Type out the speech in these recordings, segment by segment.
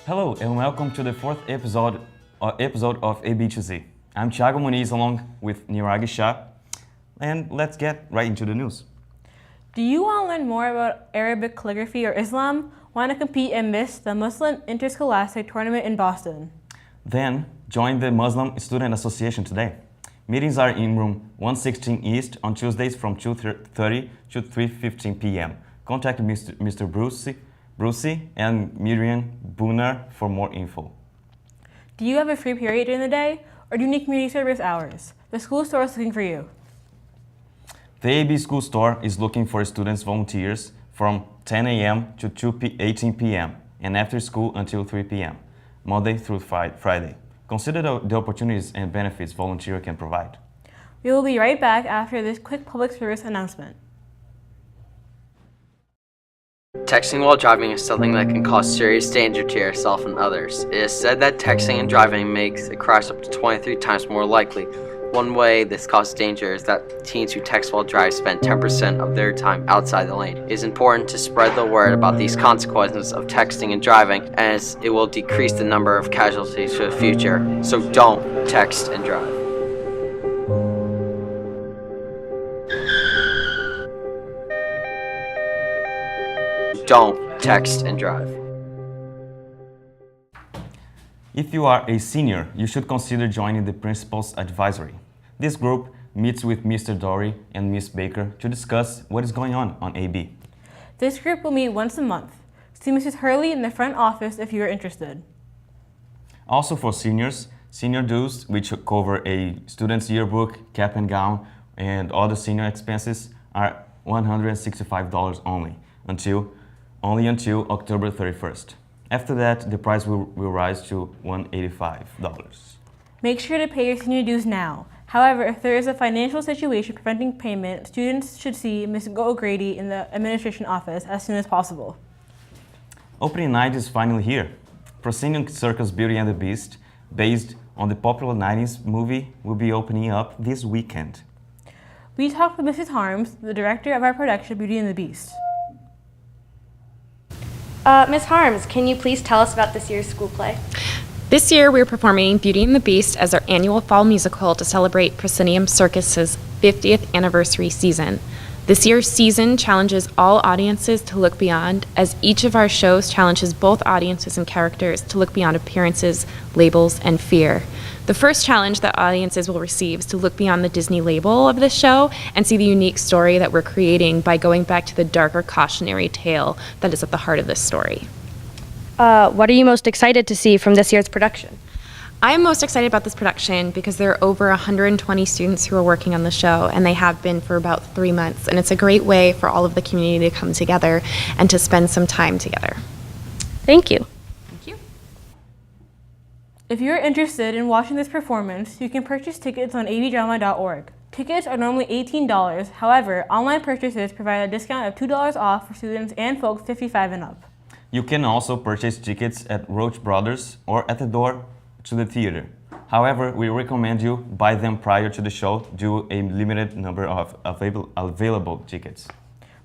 Hello and welcome to the fourth episode of ABRHS. I'm Thiago Muniz along with Niragi Shah, and let's get right into the news. Do you want to learn more about Arabic calligraphy or Islam? Want to compete and miss the Muslim Interscholastic Tournament in Boston? Then join the Muslim Student Association today. Meetings are in room 116 East on Tuesdays from 2:30 to 3:15 p.m. Contact Mr. Brucey and Miriam Bunar for more info. Do you have a free period during the day, or do you need community service hours? The school store is looking for you. The AB School Store is looking for students volunteers from 10 a.m. to 18 p.m. and after school until 3 p.m., Monday through Friday. Consider the opportunities and benefits volunteer can provide. We will be right back after this quick public service announcement. Texting while driving is something that can cause serious danger to yourself and others. It is said that texting and driving makes a crash up to 23 times more likely. One way this causes danger is that teens who text while driving spend 10% of their time outside the lane. It is important to spread the word about these consequences of texting and driving, as it will decrease the number of casualties for the future. So don't text and drive. Don't text and drive. If you are a senior, you should consider joining the Principal's Advisory. This group meets with Mr. Dory and Ms. Baker to discuss what is going on AB. This group will meet once a month. See Mrs. Hurley in the front office if you are interested. Also for seniors, senior dues, which cover a student's yearbook, cap and gown, and other senior expenses, are $165 only until October 31st. After that, the price will rise to $185. Make sure to pay your senior dues now. However, if there is a financial situation preventing payment, students should see Ms. O'Grady in the administration office as soon as possible. Opening night is finally here. Proscenium Circus Beauty and the Beast, based on the popular 90s movie, will be opening up this weekend. We talked with Mrs. Harms, the director of our production, Beauty and the Beast. Ms. Harms, can you please tell us about this year's school play? This year, we're performing Beauty and the Beast as our annual fall musical to celebrate Proscenium Circus's 50th anniversary season. This year's season challenges all audiences to look beyond, as each of our shows challenges both audiences and characters to look beyond appearances, labels, and fear. The first challenge that audiences will receive is to look beyond the Disney label of the show and see the unique story that we're creating by going back to the darker cautionary tale that is at the heart of this story. What are you most excited to see from this year's production? I am most excited about this production because there are over 120 students who are working on the show, and they have been for about 3 months, and it's a great way for all of the community to come together and to spend some time together. Thank you. Thank you. If you're interested in watching this performance, you can purchase tickets on abdrama.org. Tickets are normally $18, however, online purchases provide a discount of $2 off for students and folks 55 and up. You can also purchase tickets at Roach Brothers or at the door to the theater. However, we recommend you buy them prior to the show due to a limited number of available tickets.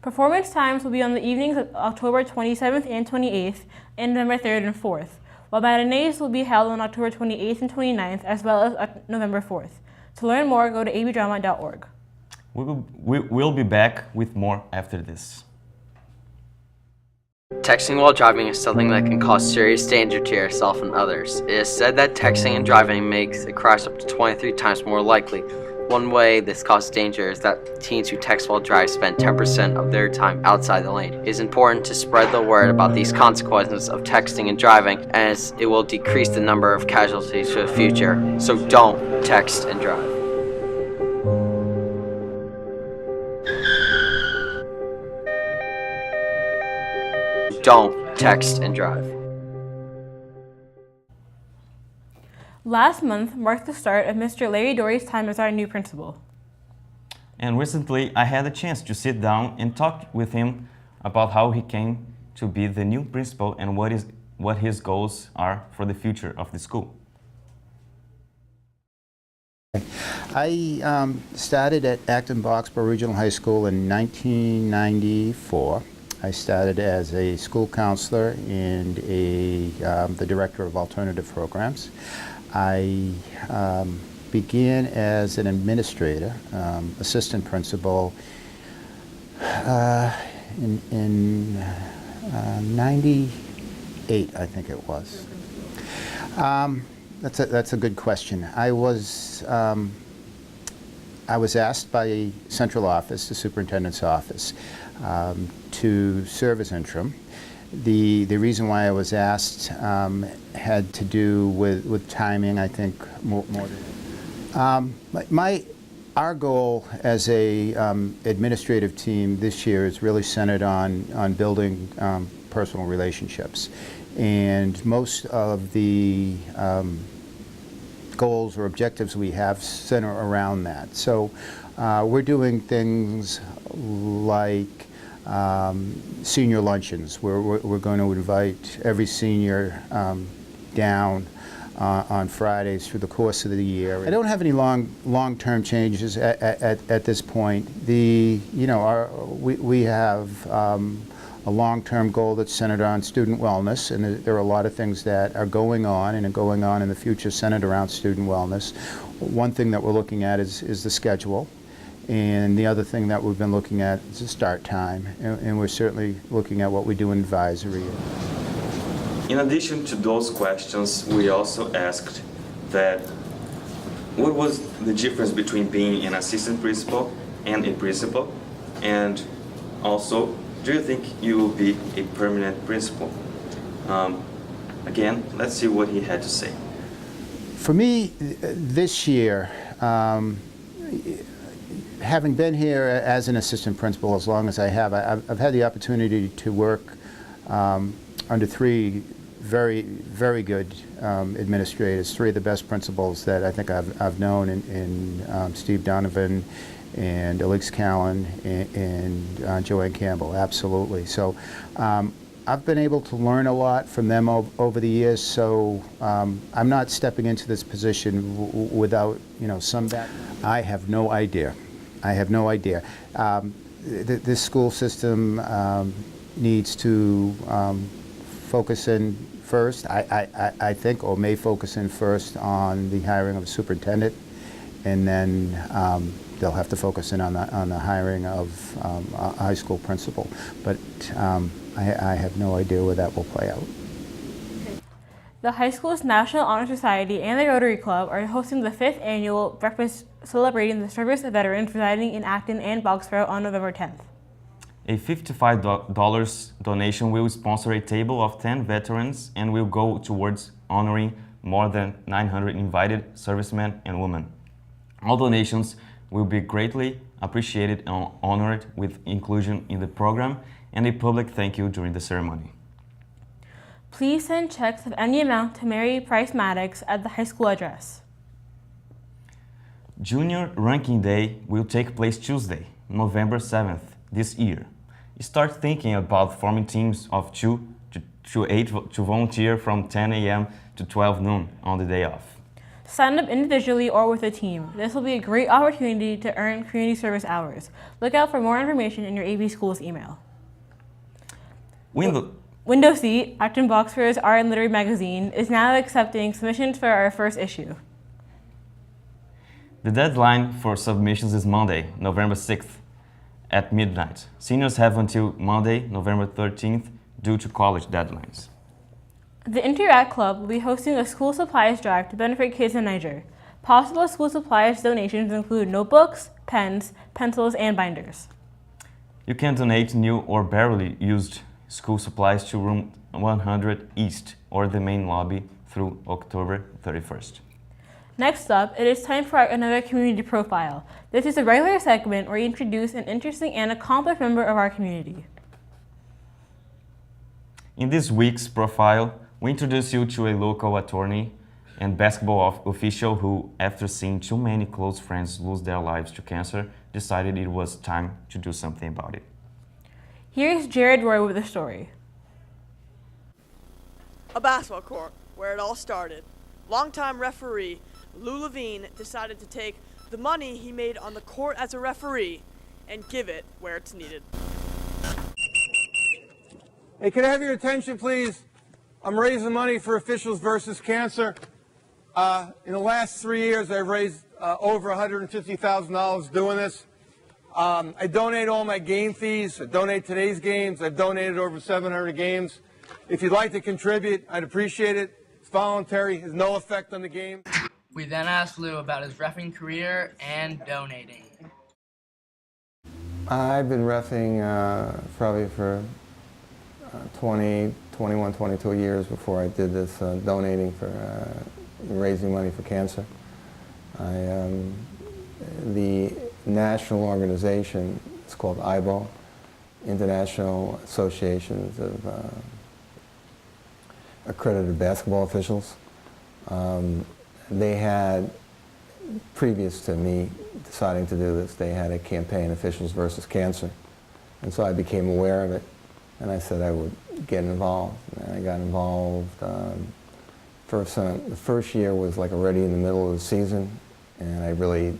Performance times will be on the evenings of October 27th and 28th and November 3rd and 4th, while matinees will be held on October 28th and 29th as well as November 4th. To learn more, go to abdrama.org. We'll be back with more after this. Texting while driving is something that can cause serious danger to yourself and others. It is said that texting and driving makes a crash up to 23 times more likely. One way this causes danger is that teens who text while driving spend 10% of their time outside the lane. It is important to spread the word about these consequences of texting and driving, as it will decrease the number of casualties for the future. So don't text and drive. Don't text and drive. Last month marked the start of Mr. Larry Dory's time as our new principal. And recently, I had a chance to sit down and talk with him about how he came to be the new principal and what his goals are for the future of the school. I started at Acton Boxborough Regional High School in 1994. I started as a school counselor and the director of alternative programs. I began as an administrator, assistant principal, in 98, I think it was. That's a good question. I was asked by a central office, the superintendent's office, to serve as interim. The reason why I was asked had to do with timing, I think, more than our goal as a administrative team this year is really centered on building personal relationships, and most of the goals or objectives we have center around that. So we're doing things like senior luncheons, where we're going to invite every senior down on Fridays through the course of the year. I don't have any long-term changes at this point. We have a long-term goal that's centered on student wellness, and there are a lot of things that are going on and are going on in the future centered around student wellness. One thing that we're looking at is the schedule, and the other thing that we've been looking at is the start time, and we're certainly looking at what we do in advisory. In addition to those questions, we also asked that what was the difference between being an assistant principal and a principal, and also, do you think you will be a permanent principal? Again, let's see what he had to say. For me, this year, having been here as an assistant principal as long as I have, I've had the opportunity to work under three very good administrators, three of the best principals that I think I've known in Steve Donovan and Elise Callan and Joanne Campbell, absolutely. So I've been able to learn a lot from them over the years, so I'm not stepping into this position without some background. I have no idea. This school system needs to focus in first, I think, or may focus in first on the hiring of a superintendent, and then they'll have to focus in on the hiring of a high school principal. But I have no idea where that will play out. The high school's National Honor Society and the Rotary Club are hosting the 5th annual breakfast celebrating the service of veterans residing in Acton and Boxborough on November 10th. A $55 donation will sponsor a table of 10 veterans and will go towards honoring more than 900 invited servicemen and women. All donations will be greatly appreciated and honored with inclusion in the program and a public thank you during the ceremony. Please send checks of any amount to Mary Price Maddox at the high school address. Junior Ranking Day will take place Tuesday, November 7th this year. Start thinking about forming teams of 2 to 8 to volunteer from 10 a.m. to 12 noon on the day off. Sign up individually or with a team. This will be a great opportunity to earn community service hours. Look out for more information in your AB Schools email. Window Seat, Acton Boxborough's Art and Literary magazine, is now accepting submissions for our first issue. The deadline for submissions is Monday, November 6th at midnight. Seniors have until Monday, November 13th due to college deadlines. The Interact Club will be hosting a school supplies drive to benefit kids in Niger. Possible school supplies donations include notebooks, pens, pencils, and binders. You can donate new or barely used school supplies to room 100 East or the main lobby through October 31st. Next up, it is time for another community profile. This is a regular segment where we introduce an interesting and accomplished member of our community. In this week's profile, we introduce you to a local attorney and basketball official who, after seeing too many close friends lose their lives to cancer, decided it was time to do something about it. Here's Jared Roy with the story. A basketball court, where it all started. Longtime referee Lou Levine decided to take the money he made on the court as a referee and give it where it's needed. Hey, can I have your attention, please? I'm raising money for Officials versus Cancer. In the last 3 years, I've raised over $150,000 doing this. I donate all my game fees. I donate today's games. I've donated over 700 games. If you'd like to contribute, I'd appreciate it. It's voluntary, has no effect on the game. We then asked Lou about his reffing career and donating. I've been reffing probably for 21, 22 years before I did this donating for raising money for cancer. The national organization is called IBO, International Associations of Accredited Basketball Officials. They had, previous to me deciding to do this, they had a campaign, Officials versus Cancer. And so I became aware of it, and I said I would get involved. And I got involved. The first year was like already in the middle of the season, and I really,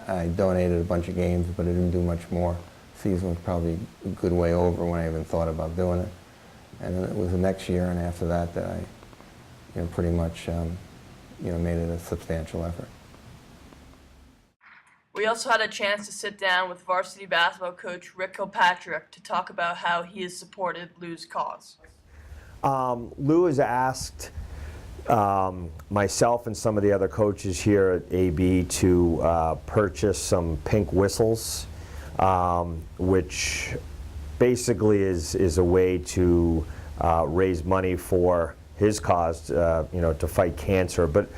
I donated a bunch of games, but I didn't do much more. The season was probably a good way over when I even thought about doing it. And then it was the next year and after that that I, pretty much, made it a substantial effort. We also had a chance to sit down with varsity basketball coach Rick Kilpatrick to talk about how he has supported Lou's cause. Lou has asked myself and some of the other coaches here at AB to purchase some pink whistles, which basically is a way to raise money for his cause, to fight cancer. But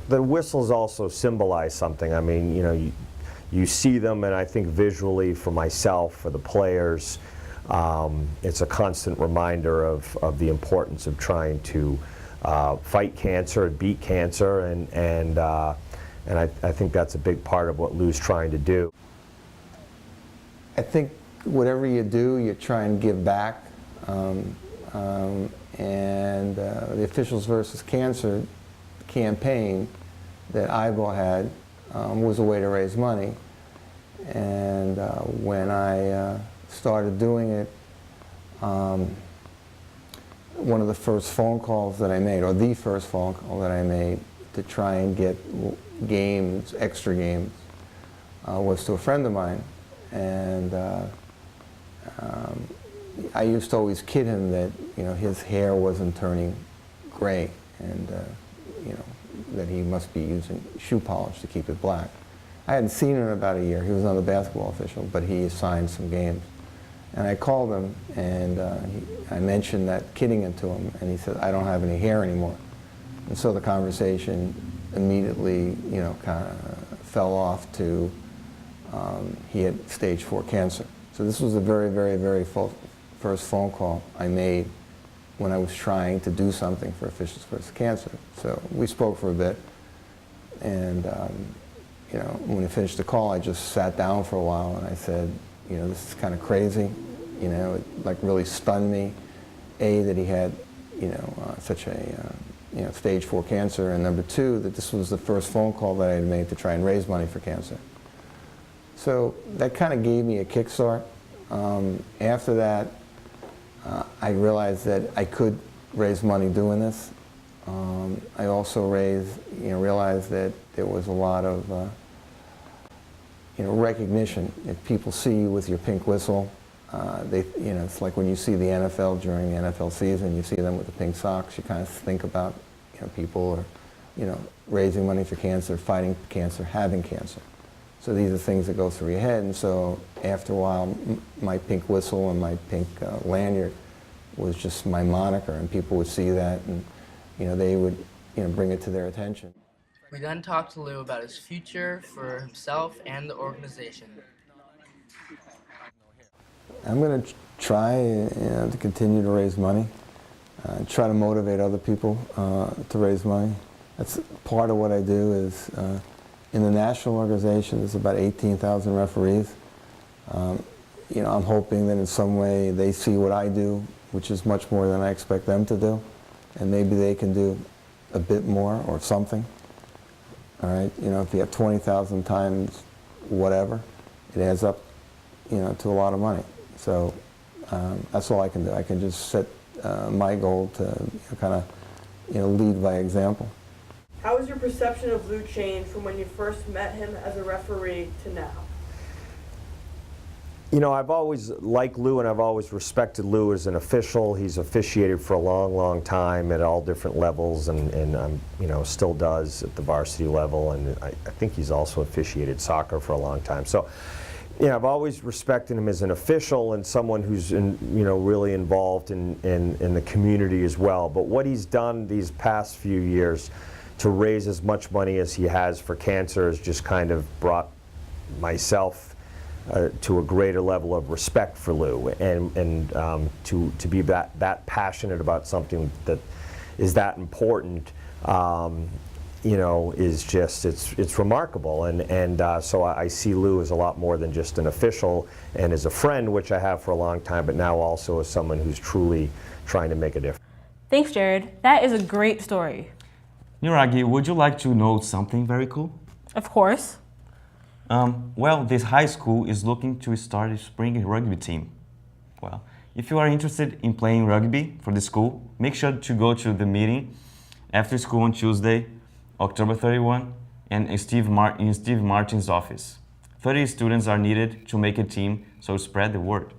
the whistles also symbolize something. I mean, you see them, and I think visually for myself, for the players, it's a constant reminder of the importance of trying to fight cancer and beat cancer, and I think that's a big part of what Lou's trying to do. I think whatever you do, you try and give back. The Officials versus Cancer campaign that IBO had was a way to raise money. And when I started doing it, one of the first phone calls that I made, or the first phone call that I made to try and get games, extra games, was to a friend of mine. And I used to always kid him that his hair wasn't turning gray, and that he must be using shoe polish to keep it black. I hadn't seen him in about a year. He was another basketball official, but he assigned some games. And I called him, and I mentioned that, kidding it to him, and he said, "I don't have any hair anymore." And so the conversation immediately, kind of fell off to he had stage 4 cancer. So this was the very, very, very first phone call I made when I was trying to do something for Officials versus Cancer. So we spoke for a bit, and when we finished the call, I just sat down for a while, and I said, this is kind of crazy. It like really stunned me, A, that he had, such a, stage 4 cancer, and number 2, that this was the first phone call that I had made to try and raise money for cancer. So that kind of gave me a kickstart. After that, I realized that I could raise money doing this. I also realized that there was a lot of recognition. If people see you with your pink whistle, it's like when you see the NFL during the NFL season, you see them with the pink socks, you kind of think about, people are, raising money for cancer, fighting cancer, having cancer. So these are things that go through your head, and so after a while, my pink whistle and my pink lanyard was just my moniker, and people would see that, and they would bring it to their attention. We then talked to Lou about his future for himself and the organization. I'm going to try to continue to raise money, try to motivate other people to raise money. That's part of what I do. Is in the national organization, there's about 18,000 referees. I'm hoping that in some way they see what I do, which is much more than I expect them to do, and maybe they can do a bit more or something. All right, if you have 20,000 times whatever, it adds up, to a lot of money. So That's all I can do. I can just set my goal to kind of lead by example. How has your perception of Lou changed from when you first met him as a referee to now? You know, I've always liked Lou, and I've always respected Lou as an official. He's officiated for a long, long time at all different levels, and still does at the varsity level. And I think he's also officiated soccer for a long time. So, I've always respected him as an official and someone who's really involved in the community as well. But what he's done these past few years to raise as much money as he has for cancer has just kind of brought myself to a greater level of respect for Lou, and to be that passionate about something that is that important, is just it's remarkable, and so I see Lou as a lot more than just an official and as a friend, which I have for a long time, but now also as someone who's truly trying to make a difference. Thanks, Jared. That is a great story. Niragi, would you like to know something very cool? Of course. Well, this high school is looking to start a spring rugby team. Well, if you are interested in playing rugby for the school, make sure to go to the meeting after school on Tuesday, October 31, in Steve Martin's office. 30 students are needed to make a team, so spread the word.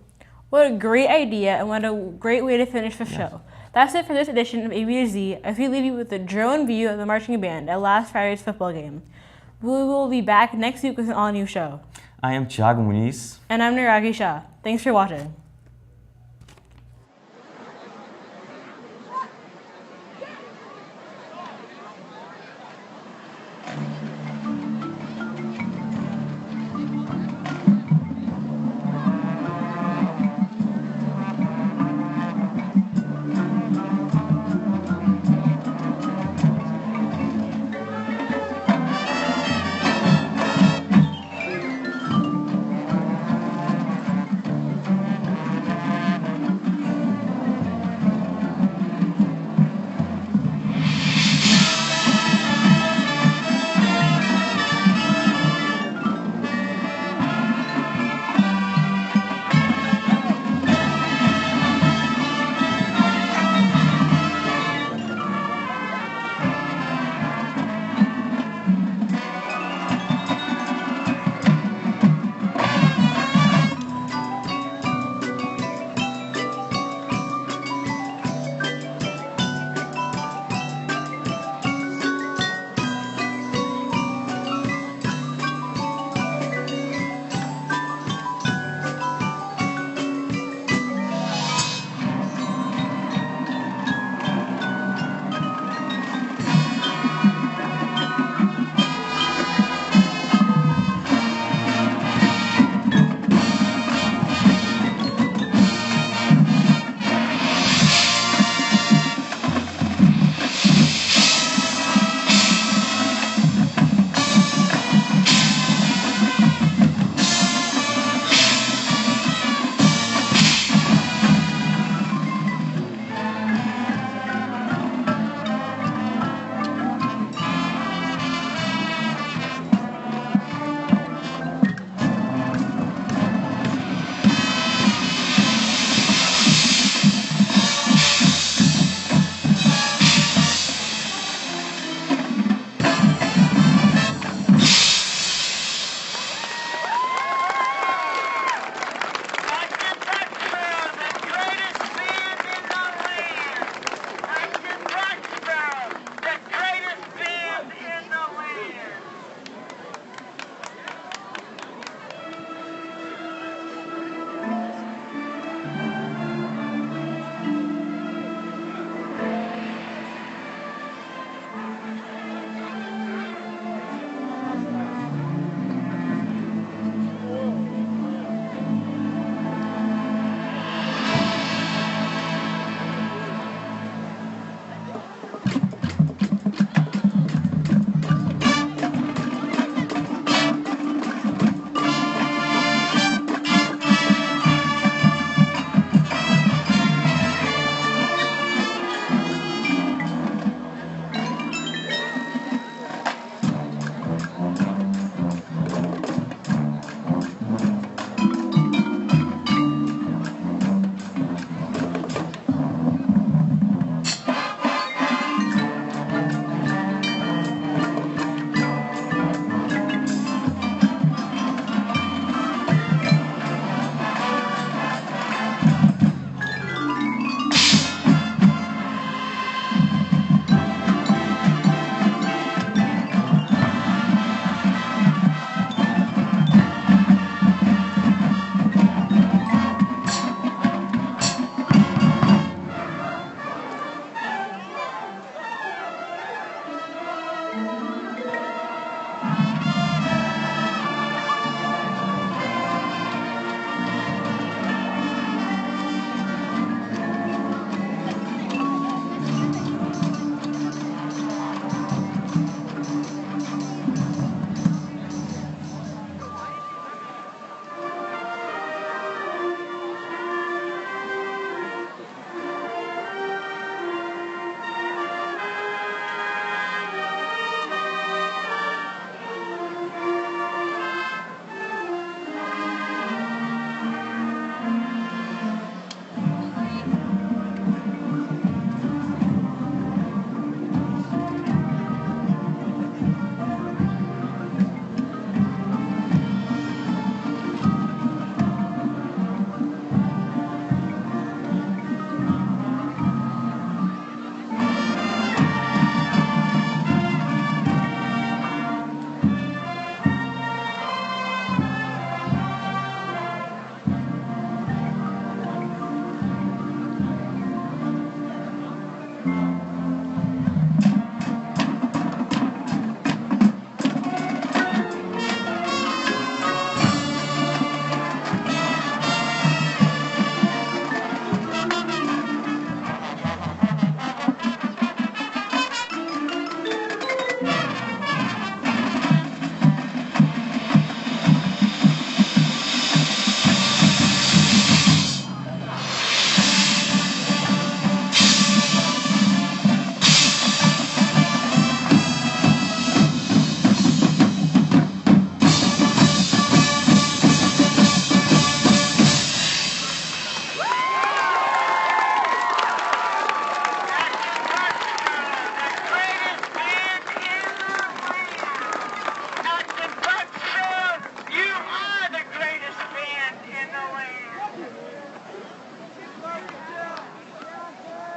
What a great idea, and what a great way to finish the show. That's it for this edition of A B to Z, as we leave you with a drone view of the marching band at last Friday's football game. We will be back next week with an all-new show. I am Thiago Muniz. And I'm Niragi Shah. Thanks for watching.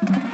Thank you.